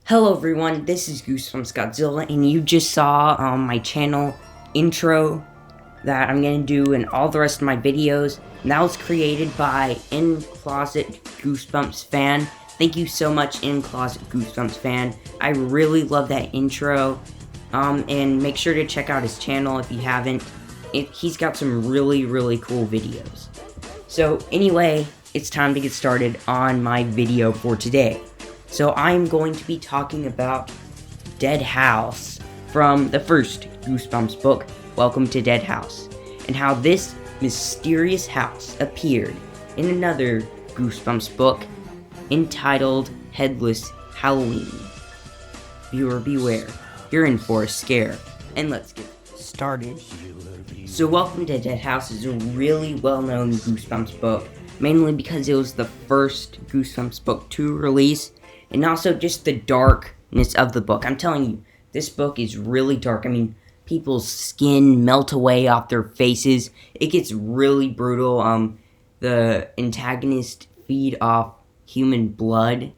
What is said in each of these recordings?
Hello everyone, this is Goosebumps Godzilla, and you just saw my channel intro that I'm going to do in all the rest of my videos. And that was created by In Closet Goosebumps Fan. Thank you so much, In Closet Goosebumps Fan. I really love that intro. And make sure to check out his channel if you haven't. He's got some really cool videos. So anyway, it's time to get started on my video for today. So I'm going to be talking about Dead House from the first Goosebumps book, Welcome to Dead House, and how this mysterious house appeared in another Goosebumps book entitled Headless Halloween. Viewer beware, you're in for a scare, and let's get started. So Welcome to Dead House is a really well-known Goosebumps book, mainly because it was the first Goosebumps book to release, and also just the darkness of the book. I'm telling you, this book is really dark. I mean, people's skin melt away off their faces. It gets really brutal. The antagonists feed off human blood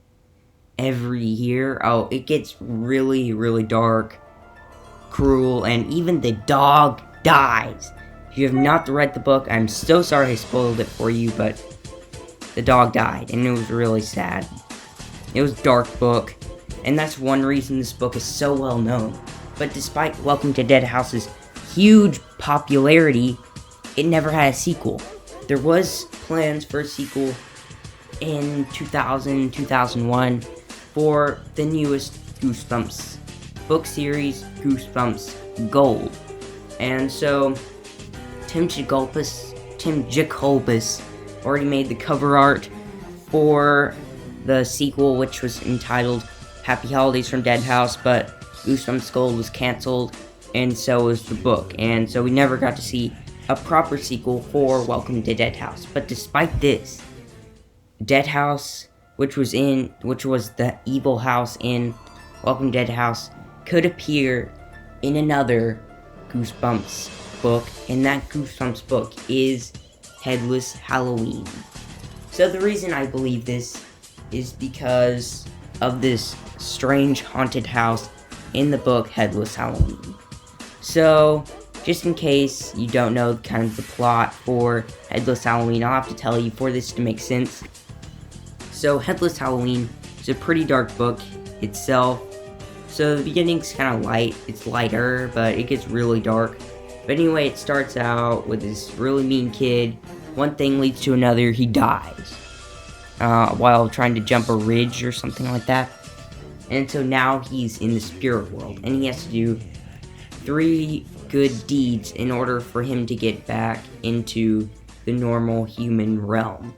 every year. Oh, it gets really dark, cruel, and even the dog dies. If you have not read the book, I'm so sorry I spoiled it for you, but the dog died, and it was really sad. It was a dark book, and that's one reason this book is so well known. But despite Welcome to Dead House's huge popularity, it never had a sequel. There was plans for a sequel in 2000, 2001 for the newest Goosebumps book series, Goosebumps Gold. And so, Tim Jacobus already made the cover art for the sequel, which was entitled Happy Holidays from Dead House, but Goosebumps Gold was canceled, and so was the book, and so we never got to see a proper sequel for Welcome to Dead House. But despite this, Dead House, which was the evil house in Welcome to Dead House, could appear in another Goosebumps book, and that Goosebumps book is Headless Halloween. So the reason I believe this is because of this strange haunted house in the book Headless Halloween. So, just in case you don't know kind of the plot for Headless Halloween, I'll have to tell you for this to make sense. So, Headless Halloween is a pretty dark book itself. So, the beginning's kind of light. It's lighter, but it gets really dark. But anyway, it starts out with this really mean kid. One thing leads to another, he dies while trying to jump a ridge or something like that. And so now he's in the spirit world, and he has to do 3 good deeds in order for him to get back into the normal human realm.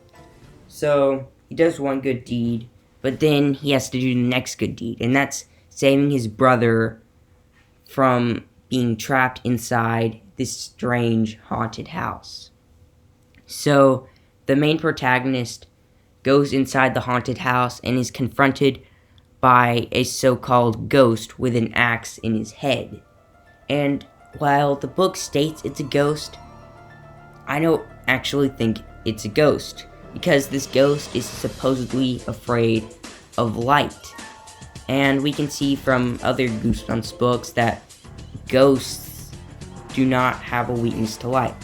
So he does one good deed, but then he has to do the next good deed, and that's saving his brother from being trapped inside this strange haunted house. So the main protagonist goes inside the haunted house and is confronted by a so-called ghost with an axe in his head. And while the book states it's a ghost, I don't actually think it's a ghost, because this ghost is supposedly afraid of light. And we can see from other Goosebumps books that ghosts do not have a weakness to light.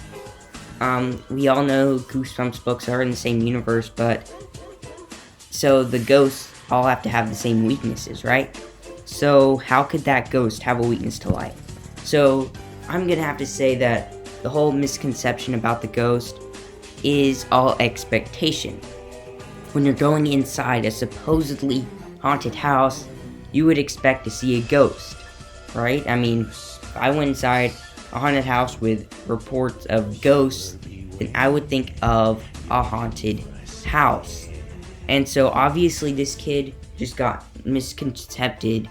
We all know Goosebumps books are in the same universe, but so the ghosts all have to have the same weaknesses, right? So how could that ghost have a weakness to light? So I'm gonna have to say that the whole misconception about the ghost is all expectation. When you're going inside a supposedly haunted house, you would expect to see a ghost, right? I mean, if I went inside a haunted house with reports of ghosts, then I would think of a haunted house. And so obviously this kid just got misconcepted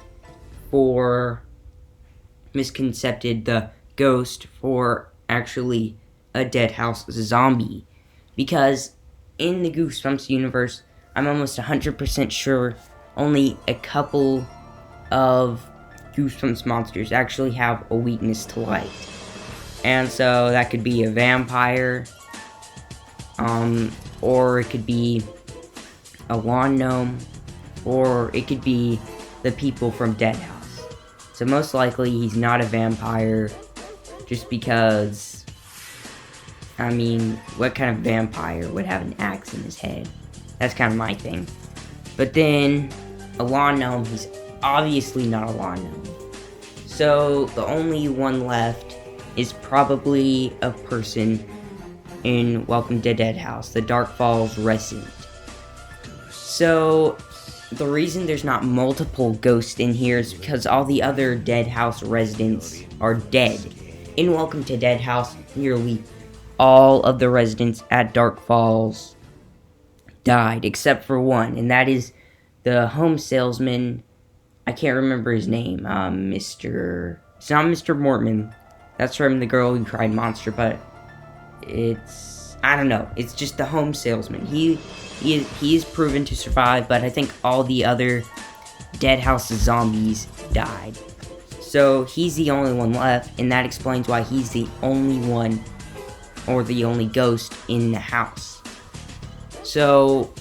the ghost for actually a dead house zombie. Because in the Goosebumps universe, I'm almost 100% sure only a couple of Goosebumps monsters actually have a weakness to light. And so that could be a vampire, or it could be a lawn gnome, or it could be the people from Dead House. So most likely he's not a vampire, just because, I mean, what kind of vampire would have an axe in his head? That's kind of my thing. But then, a lawn gnome, he's obviously not a lawn gnome. So the only one left is probably a person in Welcome to Dead House, the Dark Falls resident. So the reason there's not multiple ghosts in here is because all the other Dead House residents are dead. In Welcome to Dead House, nearly all of the residents at Dark Falls died, except for one, and that is the home salesman. I can't remember his name. It's not Mr. Mortman. That's from The Girl Who Cried Monster, but I don't know. It's just the home salesman. He is proven to survive, but I think all the other Dead House zombies died. So he's the only one left, and that explains why he's the only one, or the only ghost in the house. So,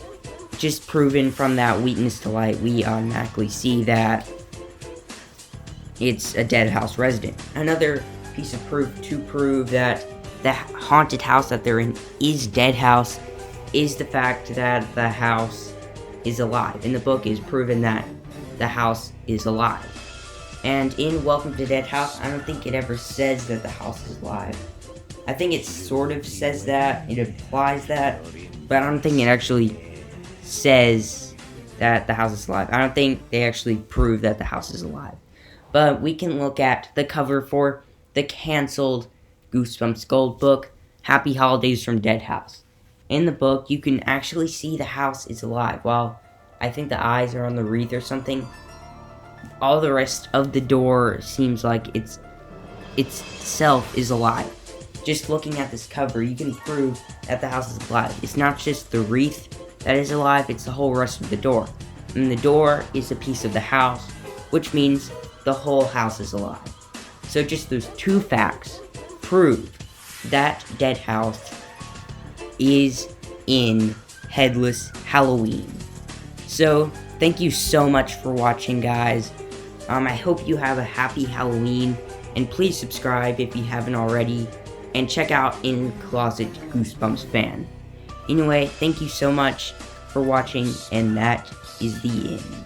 just proven from that weakness to light, we automatically see that it's a Dead House resident. Another piece of proof to prove that the haunted house that they're in is Dead House is the fact that the house is alive. In the book, it is proven that the house is alive. And in Welcome to Dead House, I don't think it ever says that the house is alive. I think it sort of says that, it implies that, but I don't think it actually says that the house is alive. I don't think they actually prove that the house is alive. But we can look at the cover for the canceled Goosebumps Gold book, Happy Holidays from Dead House. In the book, you can actually see the house is alive. While I think the eyes are on the wreath or something, all the rest of the door seems like itself is alive. Just looking at this cover, you can prove that the house is alive. It's not just the wreath that is alive, it's the whole rest of the door. And the door is a piece of the house, which means the whole house is alive. So just those two facts prove that Dead House is in Headless Halloween. So, thank you so much for watching, guys. I hope you have a happy Halloween, and please subscribe if you haven't already, and check out In Closet Goosebumps Fan. Anyway, thank you so much for watching, and that is the end.